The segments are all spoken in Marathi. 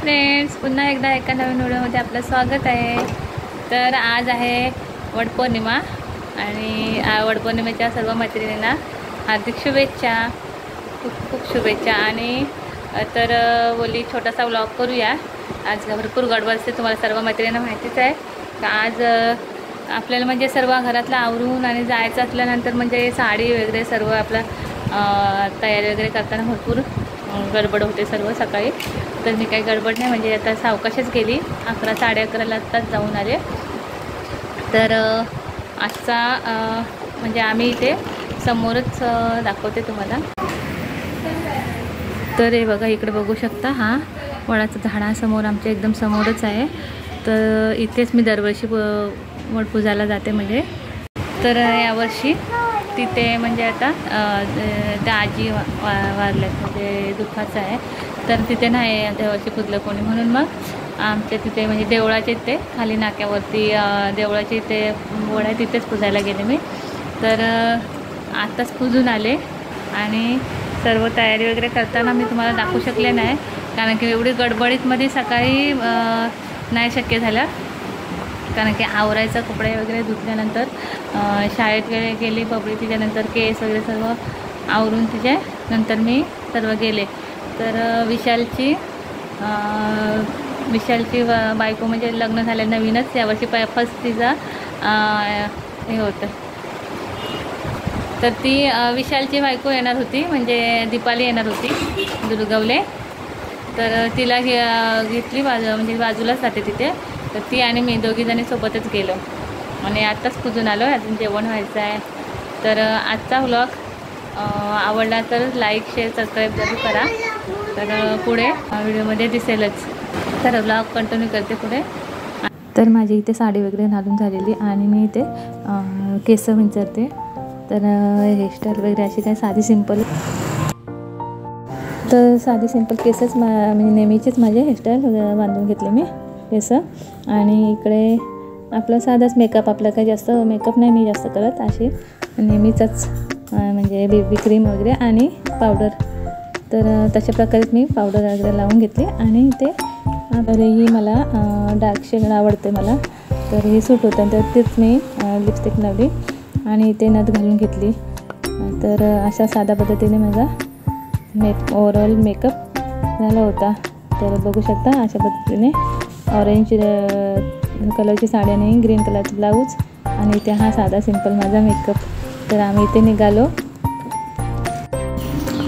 फ्रेंड्स, पुन्हा एकदा एका नवीन व्हिडिओमध्ये आपलं स्वागत आहे। तर आज आहे वटपौर्णिमा आणि वटपौर्णिमेच्या सर्व मैत्रिणींना हार्दिक शुभेच्छा, खूप खूप शुभेच्छा। आणि तर बोली छोटासा व्लॉग करूया। आज भरपूर गडबड असते, तुम्हाला सर्व मैत्रिणींना माहितीच आहे का। आज आपल्याला म्हणजे सर्व घरातलं आवरून आणि जायचं असल्यानंतर म्हणजे साडी वगैरे सर्व आपलं तयारी वगैरे करताना भरपूर गडबड होते सर्व सकाळी। तर मी काही गडबड नाही, म्हणजे आता सावकाशच गेली, 11 साडे 11ला आत्ताच जाऊन आले। तर आजचा म्हणजे आम्ही इथे समोरच दाखवते तुम्हाला। तर हे बघा, इकडे बघू शकता, हा वडाचं झाडासमोर आमच्या एकदम समोरच आहे। तर इथेच मी दरवर्षी वटपूजाला जाते म्हणजे। तर यावर्षी तिथे म्हणजे आता त्या आजी वारल्यात, म्हणजे दुःखाचं आहे, तर तिथे नाही यावर्षी पुजलं कोणी, म्हणून मग आमच्या तिथे म्हणजे देवळाच्या इथे खाली नाक्यावरती देवळाच्या इथे वड आहे, तिथेच पुजायला गेले मी। तर आत्ताच पुजून आले आणि सर्व तयारी वगैरे करताना मी तुम्हाला दाखवू शकले नाही, कारण की एवढी गडबडीतमध्ये सकाळी नाही शक्य झालं, कारण की आवरायचं, कपडे वगैरे धुतल्यानंतर शाळेत वेळे गेली बबडी, तिच्यानंतर केस वगैरे सर्व आवरून तिच्यानंतर मी सर्व गेले। तर विशालची बायको म्हणजे लग्न झालं नवीनच, यावर्षी फर्स्ट तिचा हे होतं। तर ती विशालची बायको येणार होती, म्हणजे दीपाली येणार होती दुर्गवले। तर तिला घेतली म्हणजे बाजूलाच जाते तिथे, तर ती आणि मी दोघीजणी सोबतच गेलो आणि आत्ताच पुजून आलो, अजून जेवण व्हायचं आहे। तर आजचा व्लॉग आवडला तर लाईक, शेअर, सबस्क्राईब जरूर करा, तर पुढे व्हिडिओमध्ये दिसेलच। तर व्लॉग कंटिन्यू करते पुढे। तर माझी इथे साडी वगैरे घालून झालेली आणि मी इथे केस विंचरते। तर हेअरस्टाईल वगैरे अशी काय साधी सिंपल, तर साधी सिंपल केसच म्हणजे नेहमीचेच माझे हेअरस्टाईल बांधून घेतले मी केस। आणि इकडे आपला साधाच मेकअप, आपला काही जास्त मेकअप नाही मी जास्त करत, अशी नेहमीचाच म्हणजे बेबी क्रीम वगैरे आणि पावडर। तर तशा प्रकारे मी पावडर वगैरे लावून घेतली आणि इथे ही मला डार्क शेड आवडते मला, तर हे सूट होतं, तर तेच मी लिपस्टिक लावली आणि इथे नथ घालून घेतली। तर अशा साध्या पद्धतीने माझा ओव्हरऑल मेकअप झाला होता। तर बघू शकता, अशा पद्धतीने ऑरेंज कलरची साडी आणि ग्रीन कलरचा ब्लाऊज आणि इथे हा साधा सिंपल माझा मेकअप। तर आम्ही इथे निघालो,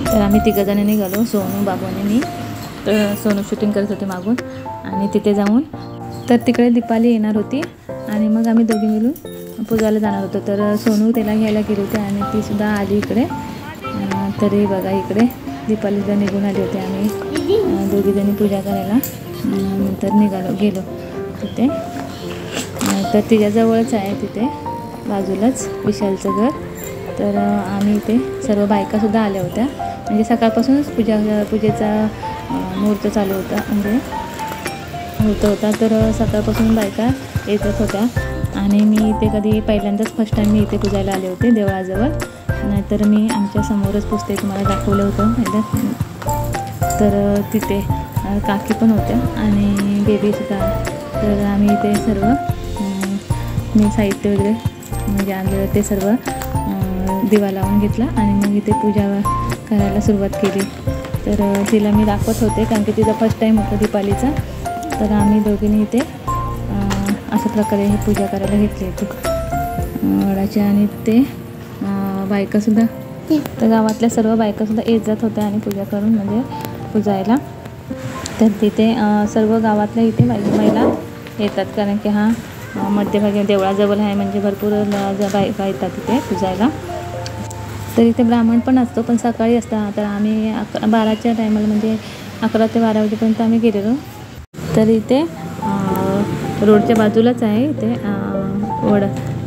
तर आम्ही तिघंजणी निघालो, सोनू, बाबू आणि मी। तर सोनू शूटिंग करत होते मागून आणि तिथे जाऊन तर तिकडे दीपाली येणार होती आणि मग आम्ही दोघी मिळून पूजाला जाणार होतो। तर सोनू त्याला घ्यायला गेली होती आणि तीसुद्धा आली इकडे। तरी बघा, इकडे दीपालीला निघून आली होती, आम्ही दोघीजणी पूजा करायला नंतर गेलो तिथे। तर तिच्याजवळच आहे तिथे बाजूलाच विशालचं घर। तर आम्ही इथे सर्व बायकासुद्धा आल्या होत्या, म्हणजे सकाळपासूनच पूजेचा मुहूर्त चालू होता, म्हणजे मुहूर्त होता। तर सकाळपासून बायका येतच होत्या आणि मी इथे कधी पहिल्यांदाच फर्स्ट टाईम मी इथे पूजायला आले होते देवळाजवळ, नाहीतर मी आमच्या समोरच पुजते, तुम्हाला दाखवलं होतं एकदा। तर तिथे काकी पण होत्या आणि बेबीसुद्धा। तर आम्ही इथे सर्व मी साहित्य वगैरे म्हणजे आणलेलं ते सर्व दिवा लावून घेतला आणि मग इथे पूजा करायला सुरुवात केली। तर तिला मी दाखवत होते, कारण की तिचा फर्स्ट टाईम होता दीपालीचा। तर आम्ही दोघींनी इथे अशा प्रकारे ही पूजा करायला घेतली होती वडाची। आणि ते बायकासुद्धा, तर गावातल्या सर्व बायकासुद्धा येत जात होत्या आणि पूजा करून म्हणजे पुजायला। तर तिथे सर्व गावातल्या इथे महिला येतात, कारण की हा मध्यभागी देवळाजवळ आहे, म्हणजे भरपूर बायका येतात तिथे पुजायला। तर इथे ब्राह्मण पण असतो, पण सकाळी असतात। तर आम्ही 12च्या टायमाला म्हणजे 11 ते 12 वाजेपर्यंत आम्ही गेलेलो। तर इथे रोडच्या बाजूलाच आहे इथे वड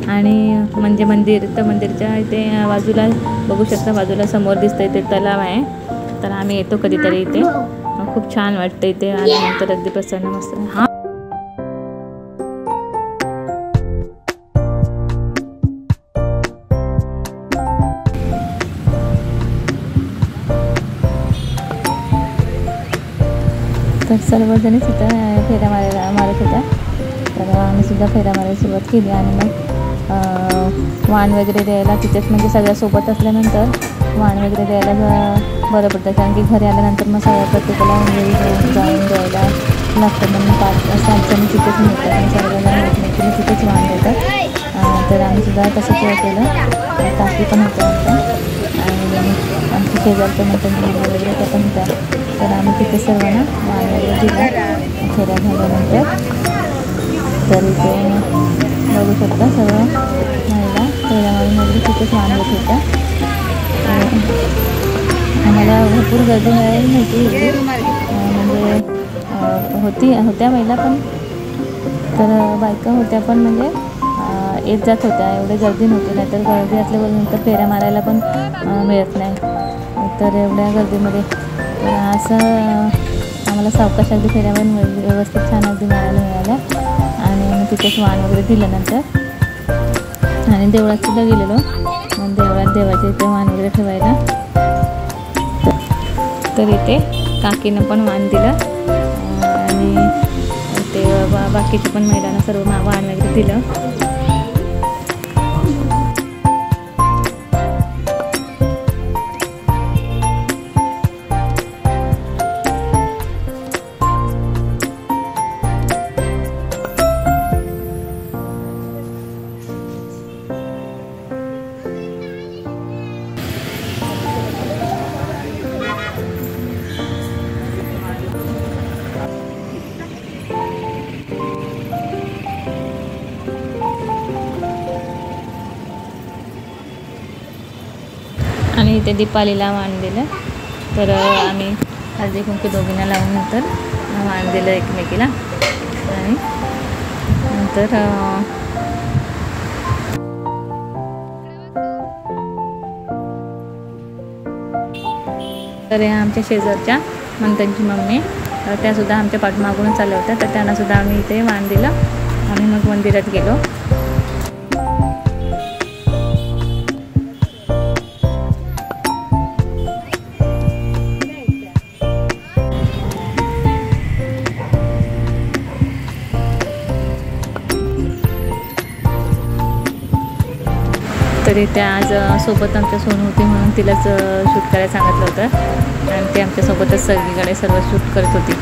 आणि म्हणजे मंदिर। तर मंदिरच्या इथे बाजूला बघू शकता, बाजूला समोर दिसतं इथे तलाव आहे। तर आम्ही येतो कधीतरी इथे, खूप छान वाटतं इथे आल्यानंतर, अगदी प्रसन्न मस्त। हा तर सर्वजणी तिथं फेऱ्या मारत होत्या. तर आम्हीसुद्धा फेऱ्या मारायला सुरुवात केली आणि मग वाण वगैरे द्यायला तिथेच म्हणजे सगळ्या सोबत असल्यानंतर वाण वगैरे द्यायला बरं पडतं, कारण की घरी आल्यानंतर मग सगळ्या प्रत्येकाला जाऊन द्यायला लागतं. म्हणून 5 जणी तिथेच मिळतात आणि सर्वजण एकमेकीने तिथेच वाण देतात. तर आम्हीसुद्धा तसंच केलं. काकी पण होत्या आमच्या आणि आमच्या शेजारच्या मैत्रिणी वगैरे त्या पण होत्या. तर आम्ही तिथे सर्वांना वाण वगैरे दिला फेऱ्या झाल्यानंतर. तर इथे बघू शकता सर्व महिला फेऱ्या मारून वगैरे तिथेच वाण देत होत्या. आम्हाला भरपूर गर्दी मिळाली नव्हती म्हणजे होत्या महिला पण, तर बायका होत्या पण म्हणजे येत जात होत्या, एवढी गर्दी नव्हती. नाहीतर गर्दी असल्यानंतर फेऱ्या मारायला पण मिळत नाही. तर एवढ्या गर्दीमध्ये तर असं आम्हाला सावकाश अगदी फेऱ्या पण व्यवस्थित छान अगदी मारायला मिळाल्या. आणि तिथेच वाण वगैरे दिल्यानंतर आणि देवळातसुद्धा गेलेलो. मग देवाच्या इथे वाण वगैरे ठेवायला. तर इथे काकीनं पण वाण दिलं आणि ते बाकीच्या पण महिलांना सर्व वाण वगैरे दिलं. आणि इथे दीपालीला वाण दिलं. तर आम्ही हळदी कुंकू दोघींना लावून नंतर वाण दिलं एकमेकीला. आणि नंतर तर आमच्या शेजारच्या मंथनची मम्मी त्यासुद्धा आमच्या पाठमागूनच आल्या होत्या. तर त्यांनासुद्धा आम्ही इथे वाण दिलं आणि मग मंदिरात गेलो. तरी त्या आज सोबत आमच्या सोनू होती म्हणून तिलाच शूट करायला सांगितलं होतं आणि ते आमच्यासोबतच सगळीकडे सर्व शूट करत होती.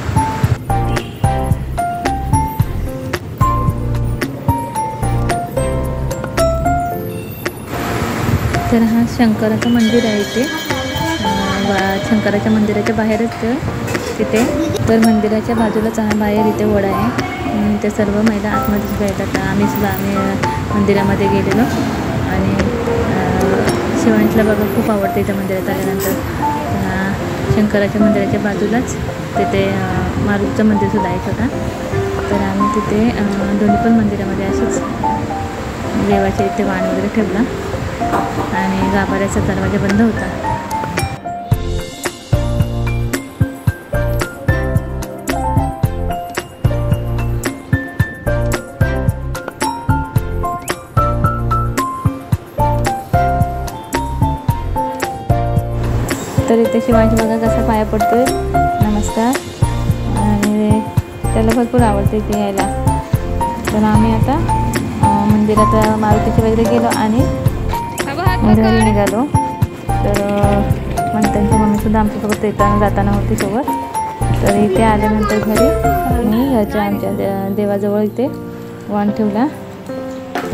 तर हा शंकराचं मंदिर आहे इथे. शंकराच्या मंदिराच्या बाहेरच तिथे. तर मंदिराच्या बाजूलाच बाहेर इथे वडा आहे. ते सर्व महिला आतमध्ये सुद्धा येतात. आम्ही मंदिरामध्ये गेलेलो आणि शिवांशला बघा खूप आवडते इथं मंदिरात आल्यानंतर. शंकराच्या मंदिराच्या बाजूलाच तिथे मारुतीचं मंदिरसुद्धा आहे छोटा. तर आम्ही तिथे दोन्ही पण मंदिरामध्ये असेच देवाच्या इथे वाण वगैरे ठेवला आणि गाभाऱ्याचा दरवाजा बंद होता. तर इथे शिवांश बघा कसा पाया पडतोय, नमस्कार. आणि त्याला भरपूर आवडते इथे यायला. तर आम्ही आता मंदिरात मारुतीचे वगैरे गेलो आणि घरी निघालो. तर मंथनची मम्मीसुद्धा आमच्यासोबत जाताना होती सोबत. तर इथे आल्यानंतर घरी मी घरच्या आमच्या देवाजवळ इथे वाण ठेवला.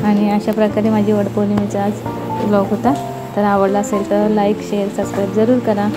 आणि अशा प्रकारे माझी वटपौर्णिमेचा आज ब्लॉग होता. तर आवडला असेल तर लाईक शेअर सबस्क्राईब जरूर करा.